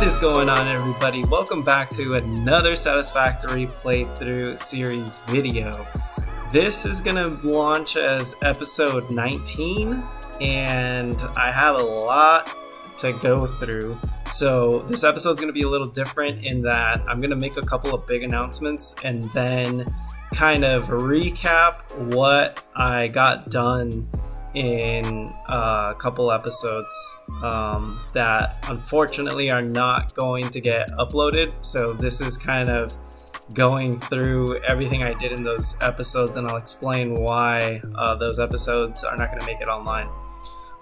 What is going on, everybody? Welcome back to another Satisfactory playthrough series video. This is going to launch as episode 19, and I have a lot to go through. So this episode is going to be a little different in that I'm going to make a couple of big announcements and then kind of recap what I got done in a couple episodes that unfortunately are not going to get uploaded. So this is kind of going through everything I did in those episodes, and I'll explain why those episodes are not going to make it online.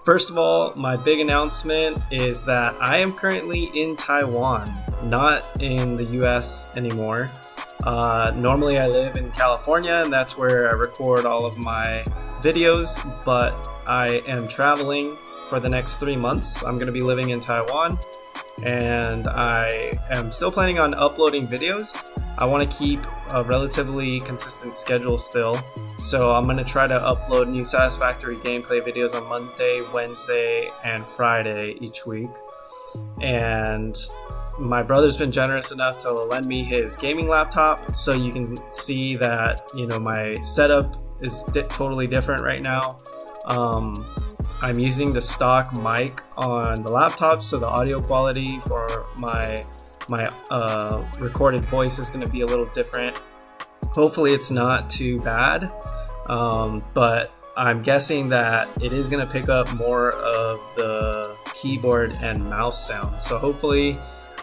First of all, my big announcement is that I am currently in Taiwan, not in the US anymore. Normally I live in California, and that's where I record all of my videos, but I am traveling for the next 3 months. I'm going to be living in Taiwan, and I am still planning on uploading videos. I want to keep a relatively consistent schedule still, so I'm going to try to upload new Satisfactory gameplay videos on Monday, Wednesday, and Friday each week. And my brother's been generous enough to lend me his gaming laptop, so you can see that, you know, my setup is totally different right now. I'm using the stock mic on the laptop, so the audio quality for my recorded voice is going to be a little different. Hopefully it's not too bad, but I'm guessing that it is going to pick up more of the keyboard and mouse sounds. So hopefully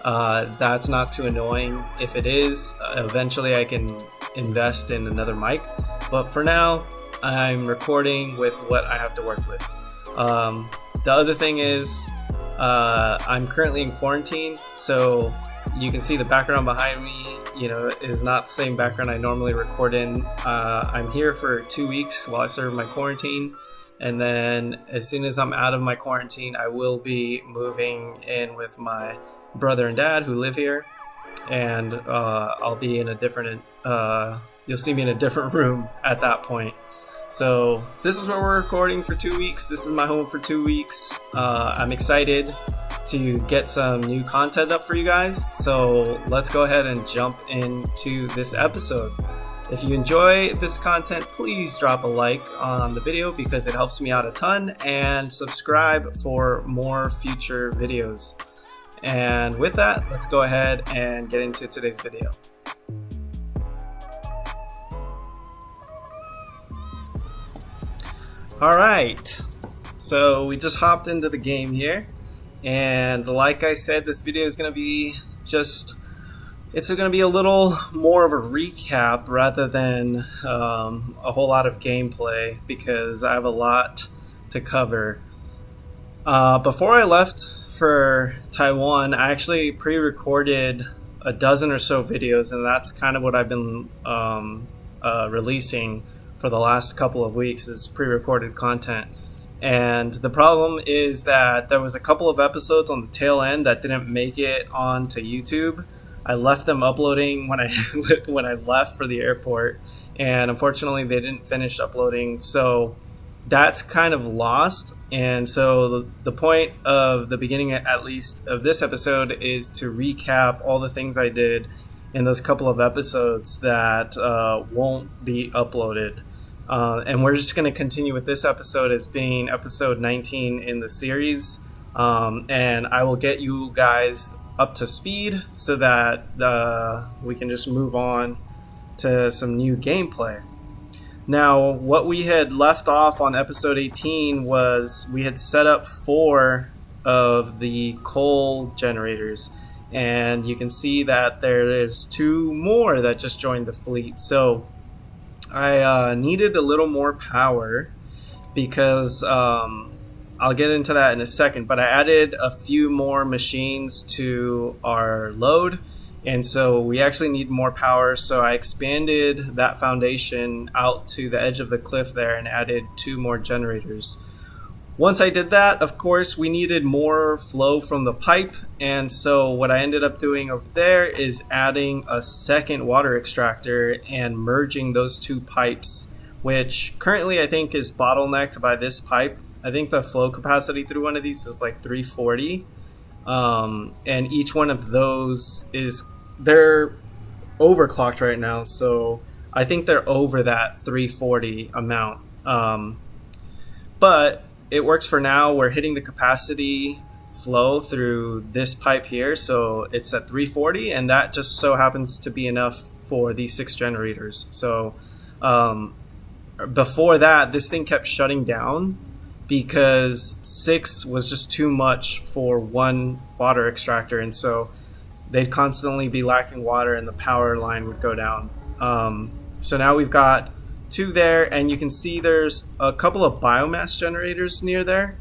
that's not too annoying. If it is, eventually I can invest in another mic. But for now, I'm recording with what I have to work with. The other thing is, I'm currently in quarantine, so you can see the background behind me, you know, is not the same background I normally record in. I'm here for 2 weeks while I serve my quarantine, and then as soon as I'm out of my quarantine, I will be moving in with my brother and dad who live here, and I'll be in a different you'll see me in a different room at that point. So this is where we're recording for 2 weeks. This is my home for 2 weeks. I'm excited to get some new content up for you guys. So let's go ahead and jump into this episode. If you enjoy this content, please drop a like on the video because it helps me out a ton, and subscribe for more future videos. And with that, let's go ahead and get into today's video. Alright, so we just hopped into the game here, and like I said, this video is going to be it's going to be a little more of a recap rather than a whole lot of gameplay, because I have a lot to cover. Before I left for Taiwan, I actually pre-recorded a dozen or so videos, and that's kind of what I've been releasing for the last couple of weeks, is pre-recorded content. And the problem is that there was a couple of episodes on the tail end that didn't make it onto YouTube. I left them uploading when I left for the airport, and unfortunately they didn't finish uploading, so that's kind of lost. And so the point of the beginning, at least, of this episode is to recap all the things I did in those couple of episodes that won't be uploaded. And we're just going to continue with this episode as being episode 19 in the series. And I will get you guys up to speed so that we can just move on to some new gameplay. Now, what we had left off on episode 18 was we had set up 4 of the coal generators, and you can see that there's 2 more that just joined the fleet. So I needed a little more power because I'll get into that in a second, but I added a few more machines to our load, and so we actually need more power. So I expanded that foundation out to the edge of the cliff there and added 2 more generators. Once I did that, of course, we needed more flow from the pipe, and so what I ended up doing over there is adding a second water extractor and merging those 2 pipes, which currently I think is bottlenecked by this pipe. I think the flow capacity through one of these is like 340, And each one of those they're overclocked right now, so I think they're over that 340 amount. But it works for now. We're hitting the capacity flow through this pipe here, so it's at 340, and that just so happens to be enough for these 6 generators. So before that, this thing kept shutting down because 6 was just too much for one water extractor, and so they'd constantly be lacking water and the power line would go down. So now we've got 2 there, and you can see there's a couple of biomass generators near there.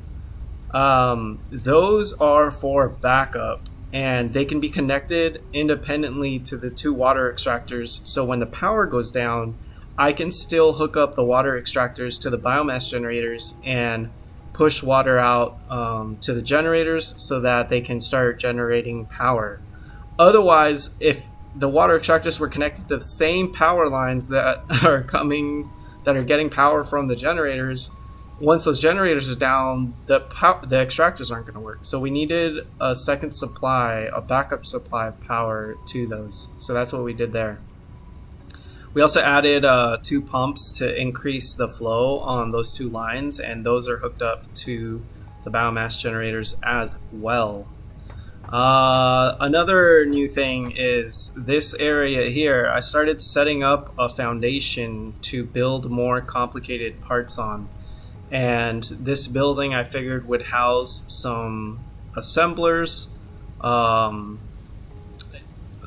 Those are for backup, and they can be connected independently to the 2 water extractors, so when the power goes down, I can still hook up the water extractors to the biomass generators and push water out to the generators so that they can start generating power. Otherwise, if the water extractors were connected to the same power lines that are getting power from the generators, once those generators are down, the extractors aren't going to work. So we needed a second supply, a backup supply of power to those. So that's what we did there. We also added 2 pumps to increase the flow on those 2 lines, and those are hooked up to the biomass generators as well. Another new thing is this area here. I started setting up a foundation to build more complicated parts on, and this building I figured would house some assemblers,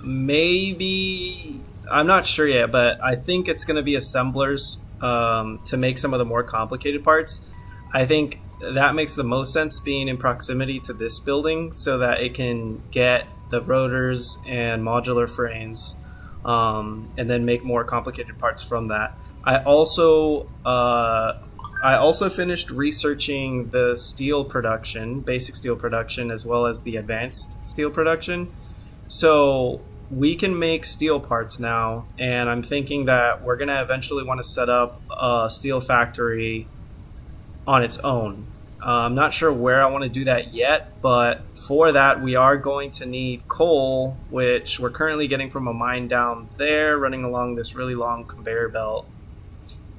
maybe, I'm not sure yet, but I think it's going to be assemblers to make some of the more complicated parts. I think that makes the most sense, being in proximity to this building so that it can get the rotors and modular frames, and then make more complicated parts from that. I also finished researching the steel production, basic steel production, as well as the advanced steel production. So we can make steel parts now, and I'm thinking that we're going to eventually want to set up a steel factory on its own. I'm not sure where I want to do that yet, but for that we are going to need coal, which we're currently getting from a mine down there running along this really long conveyor belt,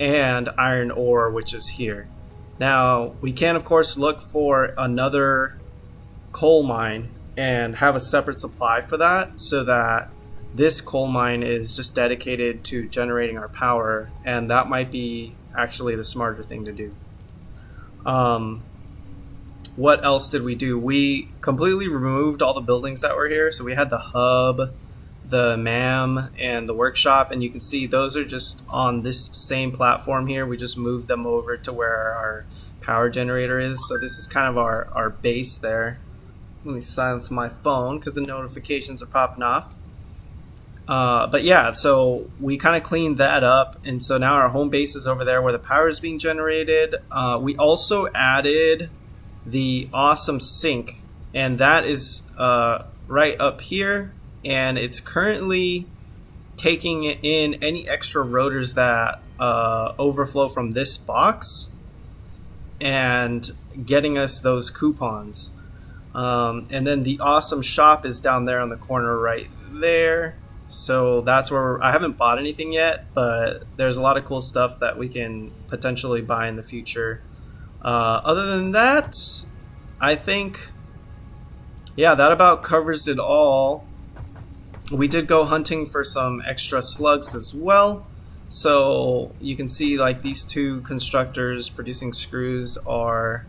and iron ore, which is here. Now we can of course look for another coal mine and have a separate supply for that, so that this coal mine is just dedicated to generating our power, and that might be actually the smarter thing to do. What else did we do? We completely removed all the buildings that were here. So we had the hub, the MAM, and the workshop, and you can see those are just on this same platform here. We just moved them over to where our power generator is. So this is kind of our base there. Let me silence my phone because the notifications are popping off. But yeah, so we kind of cleaned that up, and so now our home base is over there where the power is being generated. We also added the awesome sink, and that is right up here, and it's currently taking in any extra rotors that overflow from this box and getting us those coupons. And then the awesome shop is down there on the corner right there. So that's where I haven't bought anything yet, but there's a lot of cool stuff that we can potentially buy in the future. Other than that, I think, yeah, that about covers it all. We did go hunting for some extra slugs as well. So you can see like these 2 constructors producing screws are,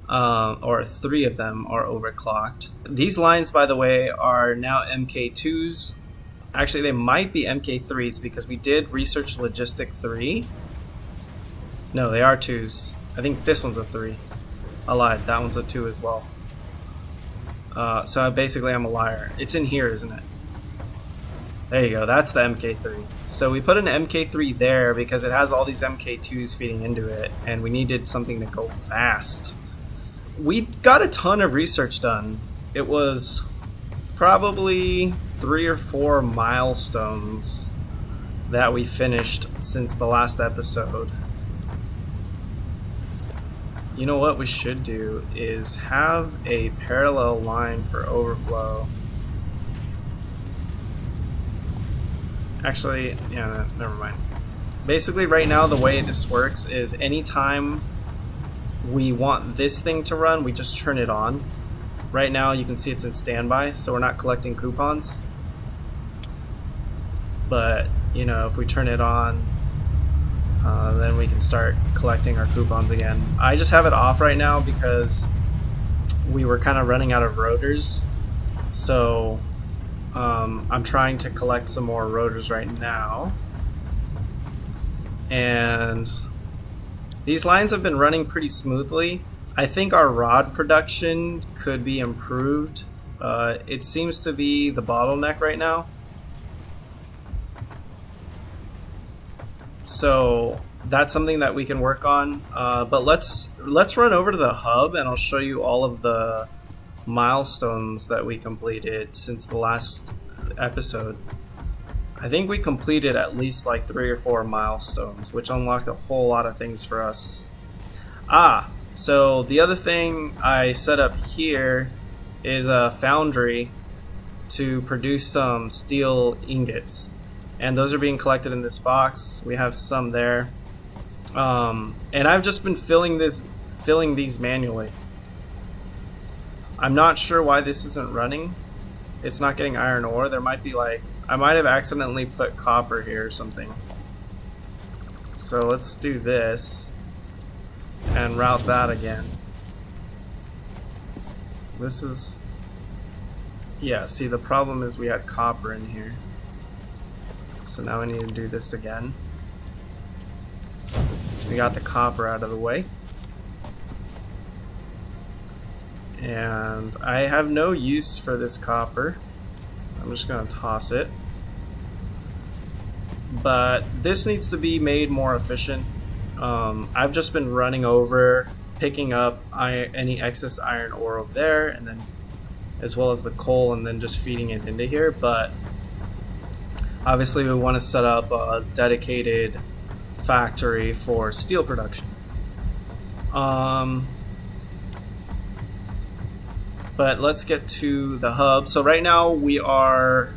or 3 of them are overclocked. These lines, by the way, are now MK2s. Actually, they might be MK3s because we did research Logistic 3. No, they are 2s. I think this one's a 3. I lied. That one's a 2 as well. So basically I'm a liar. It's in here, isn't it? There you go. That's the MK3. So we put an MK3 there because it has all these MK2s feeding into it, and we needed something to go fast. We got a ton of research done. It was probably 3 or 4 milestones that we finished since the last episode. You know what we should do is have a parallel line for overflow. Actually, yeah, never mind. Basically, right now, the way this works is anytime we want this thing to run, we just turn it on. Right now, you can see it's in standby, so we're not collecting coupons. But, you know, if we turn it on, then we can start collecting our coupons again. I just have it off right now because we were kind of running out of rotors. So I'm trying to collect some more rotors right now. And these lines have been running pretty smoothly. I think our rod production could be improved. It seems to be the bottleneck right now. So that's something that we can work on. But let's run over to the hub and I'll show you all of the milestones that we completed since the last episode. I think we completed at least like 3 or 4 milestones, which unlocked a whole lot of things for us. So the other thing I set up here is a foundry to produce some steel ingots. And those are being collected in this box. We have some there. And I've just been filling these manually. I'm not sure why this isn't running. It's not getting iron ore. There might be like, I might have accidentally put copper here or something. So let's do this and route that again. This is, yeah, see, the problem is we had copper in here. So now we need to do this again. We got the copper out of the way. And I have no use for this copper. I'm just going to toss it. But this needs to be made more efficient. I've just been running over, picking up any excess iron ore over there, and then as well as the coal, and then just feeding it into here. But obviously we want to set up a dedicated factory for steel production. But let's get to the hub. So right now we are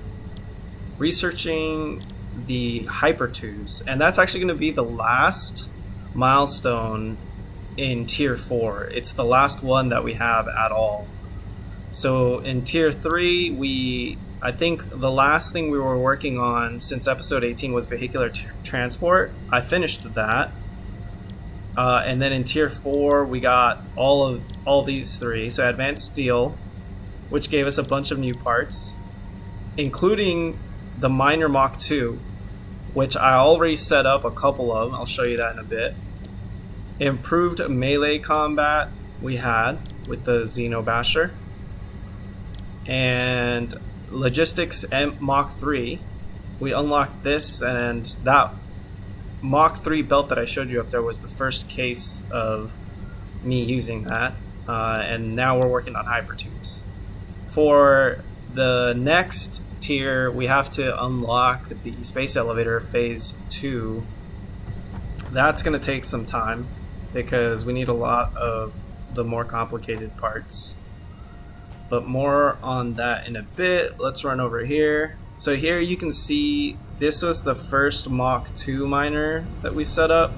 researching the hypertubes, and that's actually going to be the last milestone in tier 4. It's the last one that we have at all. So in tier 3, I think the last thing we were working on since episode 18 was vehicular transport. I finished that. And then in tier 4 we got all these 3. So advanced steel, which gave us a bunch of new parts, including the miner Mach 2, which I already set up a couple of. I'll show you that in a bit. Improved melee combat we had with the Xeno Basher. And logistics Mach 3. We unlocked this, and that Mach 3 belt that I showed you up there was the first case of me using that. And now we're working on hypertubes. For the next tier, we have to unlock the space elevator phase 2. That's going to take some time because we need a lot of the more complicated parts. But more on that in a bit. Let's run over here. So here you can see this was the first Mach 2 miner that we set up.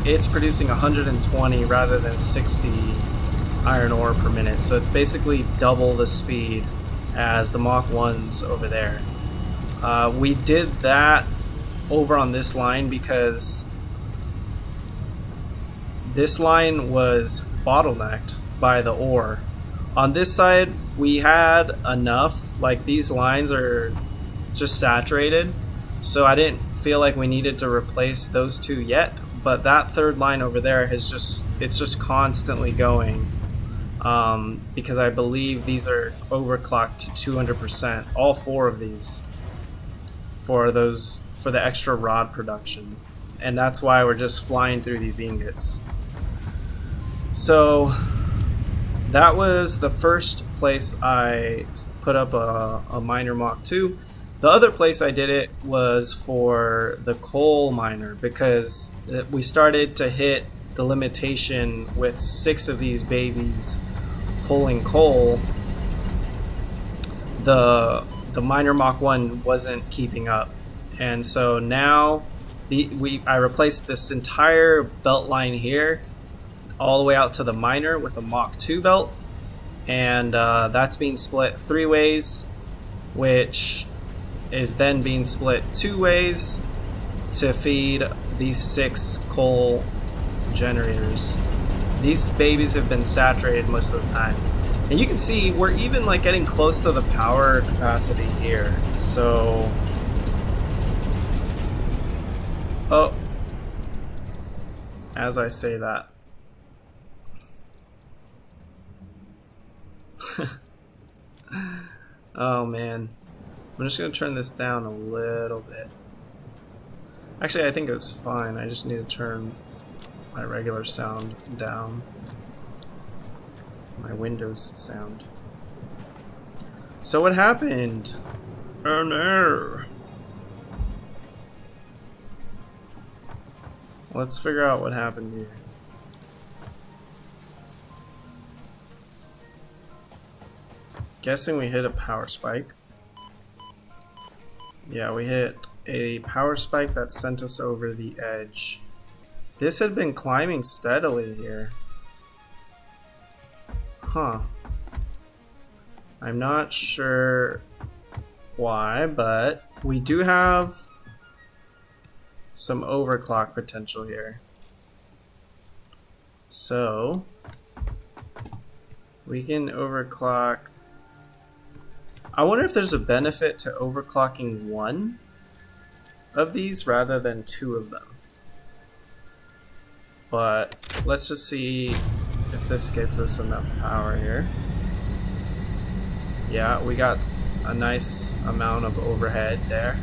It's producing 120 rather than 60 iron ore per minute, so it's basically double the speed as the Mach 1s over there. We did that over on this line because this line was bottlenecked by the ore. On this side we had enough, like these lines are just saturated, so I didn't feel like we needed to replace those 2 yet. But that third line over there it's just constantly going, because I believe these are overclocked to 200%, all 4 of these, for the extra rod production, and that's why we're just flying through these ingots. So that was the first place I put up a miner Mach 2. The other place I did it was for the coal miner, because we started to hit the limitation with 6 of these babies pulling coal. The miner Mach 1 wasn't keeping up, and so now I replaced this entire belt line here all the way out to the miner with a Mach 2 belt, and that's being split 3 ways, which is then being split 2 ways to feed these 6 coal generators. These babies have been saturated most of the time, and you can see we're even like getting close to the power capacity here. So as I say that, oh man, I'm just gonna turn this down a little bit. Actually, I think it was fine. I just need to turn my regular sound down, my Windows sound. So what happened? An error. Let's figure out what happened here. Guessing we hit a power spike. Yeah, we hit a power spike that sent us over the edge. This had been climbing steadily here. Huh. I'm not sure why, but we do have some overclock potential here. So we can overclock. I wonder if there's a benefit to overclocking 1 of these rather than 2 of them. But let's just see if this gives us enough power here. Yeah, we got a nice amount of overhead there.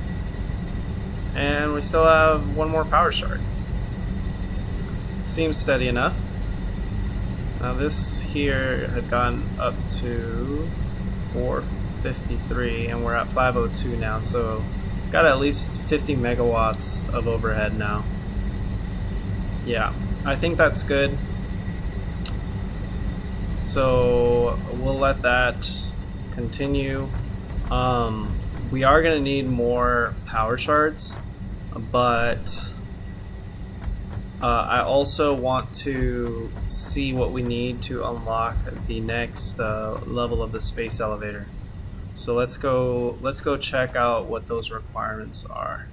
And we still have 1 more power shard. Seems steady enough. Now this here had gone up to 453 and we're at 502 now, so got at least 50 megawatts of overhead now. Yeah, I think that's good. So we'll let that continue. We are going to need more power shards, but I also want to see what we need to unlock the next level of the space elevator. So let's go check out what those requirements are.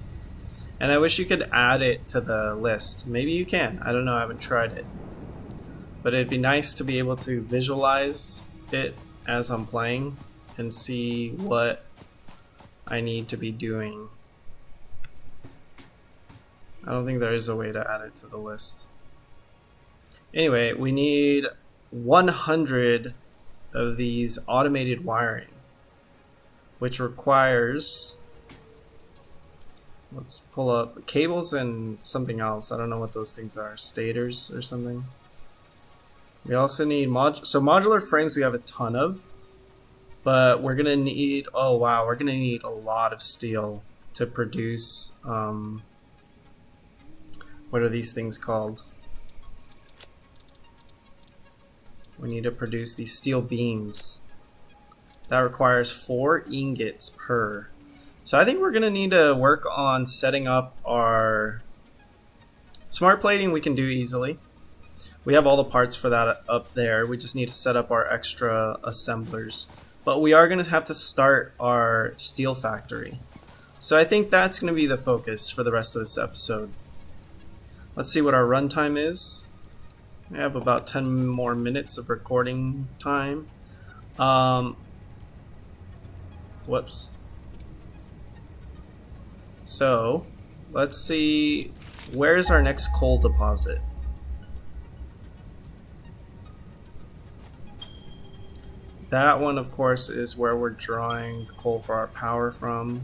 And I wish you could add it to the list. Maybe you can. I don't know. I haven't tried it. But it'd be nice to be able to visualize it as I'm playing and see what I need to be doing. I don't think there is a way to add it to the list. Anyway, we need 100 of these automated wiring, which requires, let's pull up cables and something else. I don't know what those things are, stators or something. We also need modular frames we have a ton of, but we're gonna need, oh wow, we're gonna need a lot of steel to produce, what are these things called? We need to produce these steel beams. That requires 4 ingots per. So I think we're gonna need to work on setting up our smart plating. We can do easily. We have all the parts for that up there. We just need to set up our extra assemblers. But we are gonna have to start our steel factory. So I think that's gonna be the focus for the rest of this episode. Let's see what our runtime is. We have about 10 more minutes of recording time. Whoops. So let's see, where's our next coal deposit? That one, of course, is where we're drawing coal for our power from.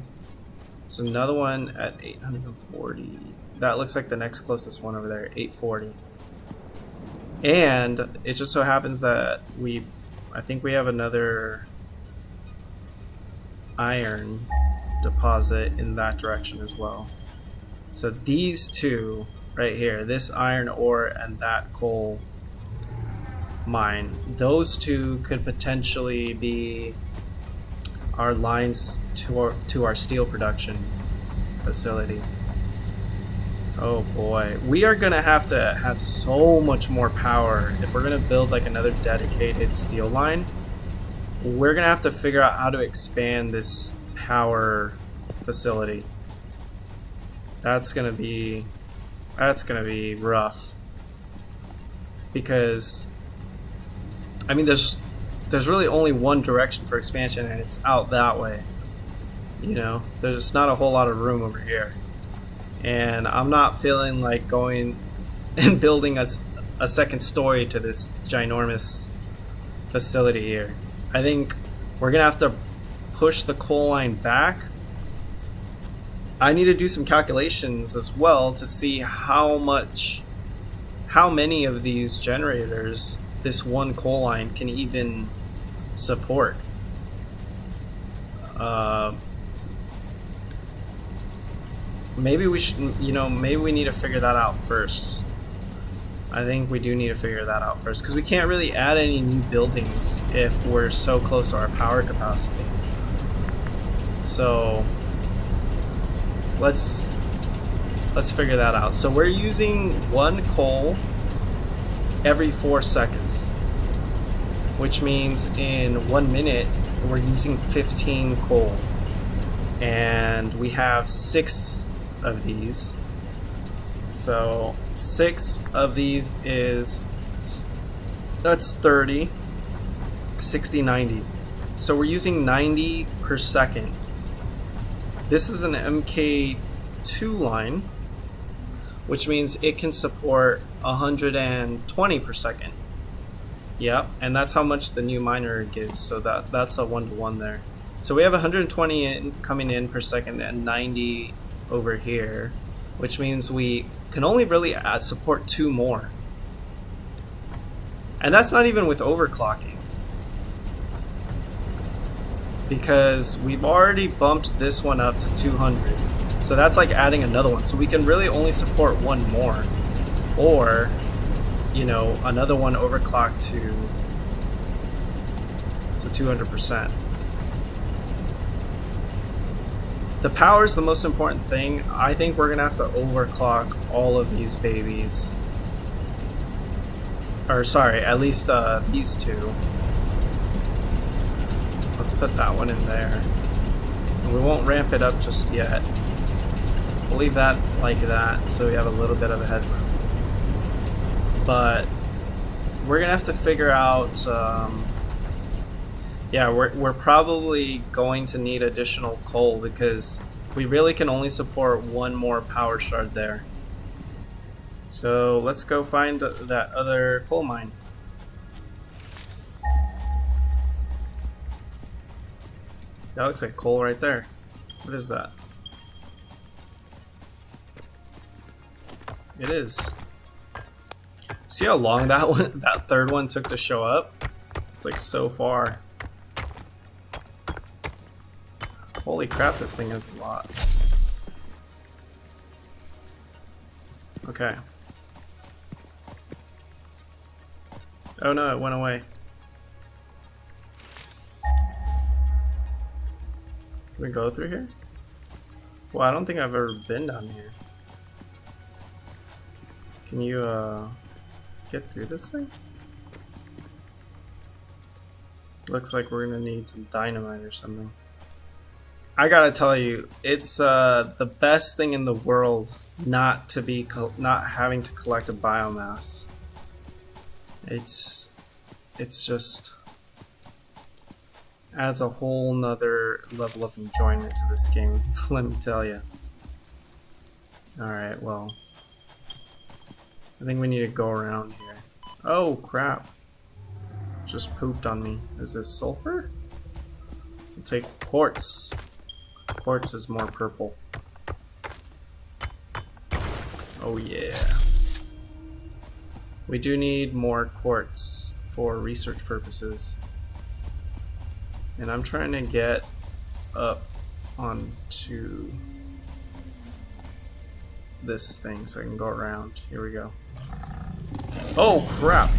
There's another one at 840. That looks like the next closest one over there, 840. And it just so happens that I think we have another iron deposit in that direction as well. So these two right here, this iron ore and that coal mine, those two could potentially be our lines to our steel production facility. Oh boy, we are gonna have to have so much more power if we're gonna build like another dedicated steel line. We're gonna have to figure out how to expand this power facility. That's gonna be rough, because I mean there's really only one direction for expansion, and it's out that way. You know, there's not a whole lot of room over here, and I'm not feeling like going and building a second story to this ginormous facility here. I think we're gonna have to push the coal line back. I need to do some calculations as well to see how many of these generators this one coal line can even support. Maybe we should, maybe we need to figure that out first. I think we do need to figure that out first, because we can't really add any new buildings if we're so close to our power capacity. So let's figure that out. So we're using one coal every 4 seconds, which means in 1 minute we're using 15 coal, and we have 6 of these. So 6 of these that's 30, 60, 90. So we're using 90 per second. This is an MK2 line, which means it can support 120 per second. Yep, and that's how much the new miner gives. So that's a 1-to-1 there. So we have 120 coming in per second and 90 over here, which means we can only really support 2 more. And that's not even with overclocking, because we've already bumped this one up to 200. So that's like adding another one. So we can really only support 1 more, or another one overclocked to 200%. The power is the most important thing. I think we're gonna have to overclock all of these babies. Or sorry, at least these 2. Let's put that one in there. And we won't ramp it up just yet. We'll leave that like that so we have a little bit of a headroom. But we're gonna have to figure out yeah, we're probably going to need additional coal, because we really can only support 1 more power shard there. So let's go find that other coal mine. That looks like coal right there. What is that? It is. See how long that third one took to show up? It's like so far. Holy crap, this thing is a lot. Okay. Oh no, it went away. Can we go through here? Well, I don't think I've ever been down here. Can you get through this thing? Looks like we're gonna need some dynamite or something. I gotta tell you, it's the best thing in the world not having to collect a biomass. It's just adds a whole nother level of enjoyment to this game. Let me tell you. All right, well, I think we need to go around here. Oh crap! Just pooped on me. Is this sulfur? I'll take quartz. Quartz is more purple. Oh yeah. We do need more quartz for research purposes. And I'm trying to get up onto this thing so I can go around. Here we go. Oh crap!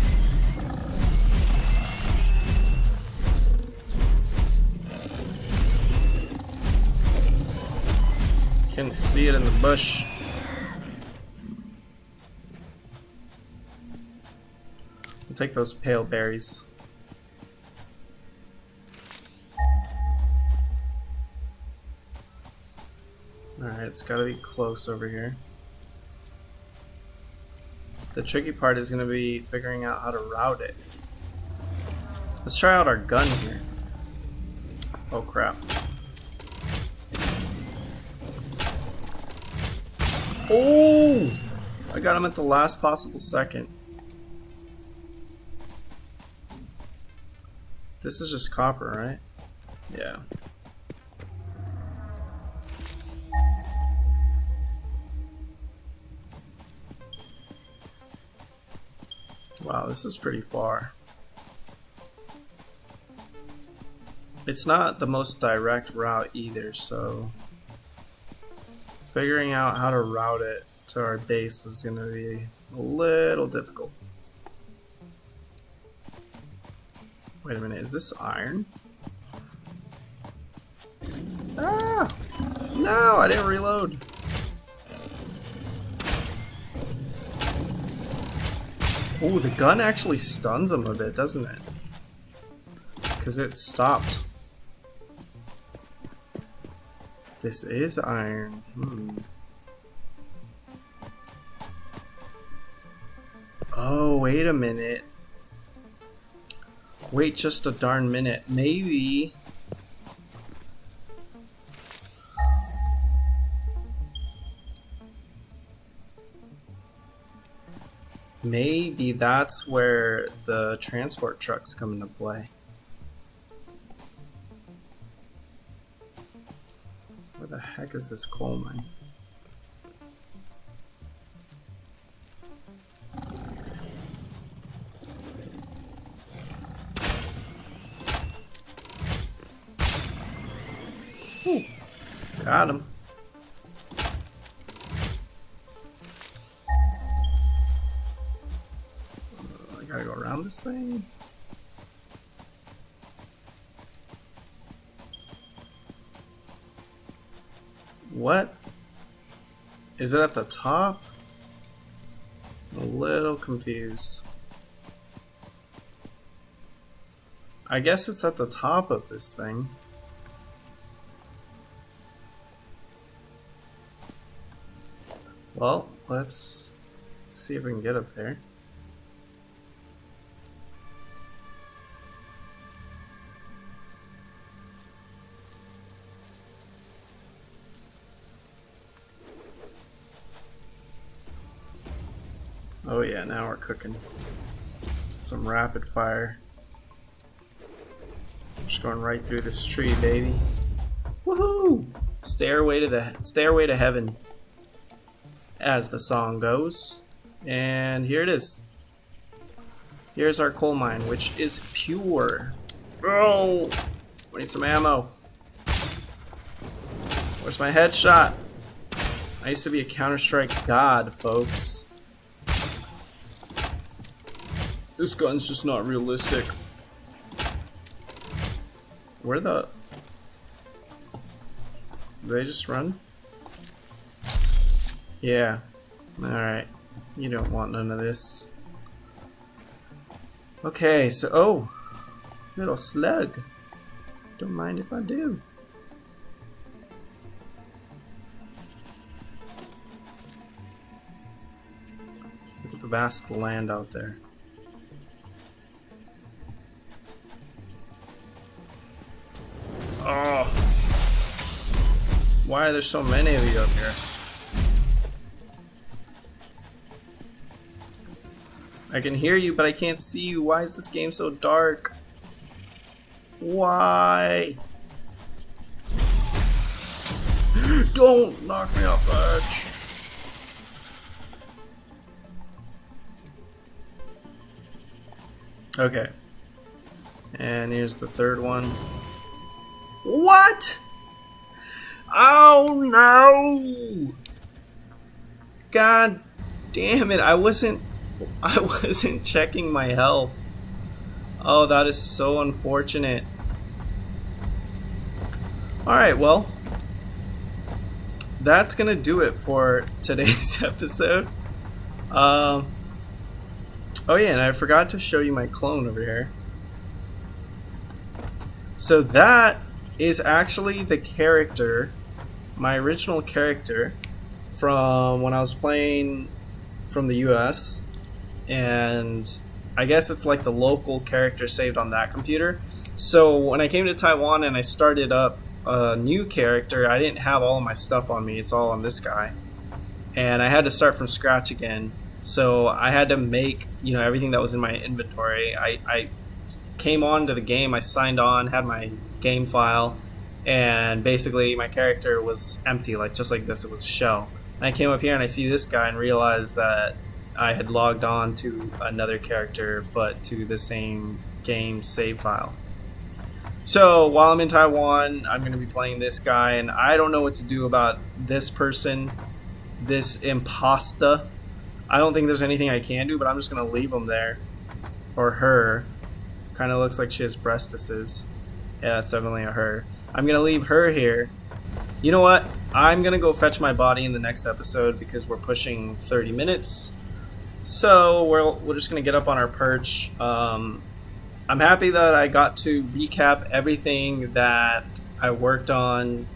Can't see it in the bush. I'll take those pale berries. Alright, it's gotta be close over here. The tricky part is gonna be figuring out how to route it. Let's try out our gun here. Oh crap. Oh! I got him at the last possible second. This is just copper, right? Yeah. Wow, this is pretty far. It's not the most direct route either, so figuring out how to route it to our base is going to be a little difficult. Wait a minute, is this iron? Ah! No, I didn't reload. Oh, the gun actually stuns him a bit, doesn't it? Because it stopped. This is iron. Oh, wait a minute. Wait just a darn minute. Maybe... Maybe that's where the transport trucks come into play. Where the heck is this coal mine? Ooh, got him. I gotta go around this thing. What? Is it at the top? I'm a little confused. I guess it's at the top of this thing. Well, let's see if we can get up there. Oh yeah, now we're cooking. Some rapid fire. Just going right through this tree, baby. Woohoo! Stairway to heaven, as the song goes. And here it is. Here's our coal mine, which is pure. Oh! We need some ammo. Where's my headshot? I used to be a Counter-Strike god, folks. This gun's just not realistic. Where the... Did they just run? Yeah. Alright. You don't want none of this. Okay, so... Oh! Little slug. Don't mind if I do. Look at the vast land out there. Oh! Why are there so many of you up here? I can hear you, but I can't see you. Why is this game so dark? Why? Don't knock me off the edge. Okay. And here's the third one. What? Oh no! God damn it! I wasn't checking my health. Oh, that is so unfortunate. Alright, well, that's gonna do it for today's episode. Oh yeah, and I forgot to show you my clone over here. So that is actually the character, my original character from when I was playing from the US, and I guess it's like the local character saved on that computer. So when I came to Taiwan and I started up a new character, I didn't have all of my stuff on me. It's all on this guy, and I had to start from scratch again. So I had to make, you know, everything that was in my inventory. I came on to the game, I signed on, had my game file, and basically my character was empty, like just like this. It was a shell. And I came up here and I see this guy and realized that I had logged on to another character, but to the same game save file. So while I'm in Taiwan, I'm going to be playing this guy, and I don't know what to do about this person, this imposter. I don't think there's anything I can do, but I'm just going to leave him there. Or her. Kind of looks like she has breastises. Yeah, it's definitely a her. I'm going to leave her here. You know what? I'm going to go fetch my body in the next episode because we're pushing 30 minutes. So we're just going to get up on our perch. I'm happy that I got to recap everything that I worked on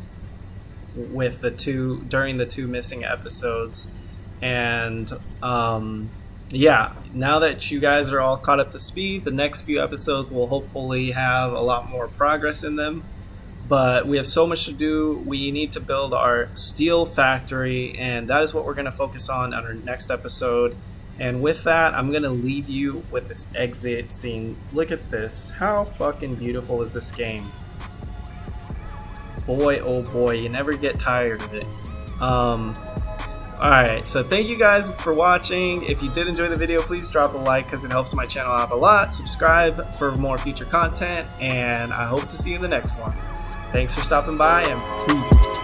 with during the two missing episodes. And yeah, now that you guys are all caught up to speed, the next few episodes will hopefully have a lot more progress in them. But we have so much to do. We need to build our steel factory, and that is what we're going to focus on our next episode. And with that, I'm going to leave you with this exit scene. Look at this. How fucking beautiful is this game? Boy, oh boy, you never get tired of it. Alright, so thank you guys for watching. If you did enjoy the video, please drop a like because it helps my channel out a lot. Subscribe for more future content, and I hope to see you in the next one. Thanks for stopping by, and peace.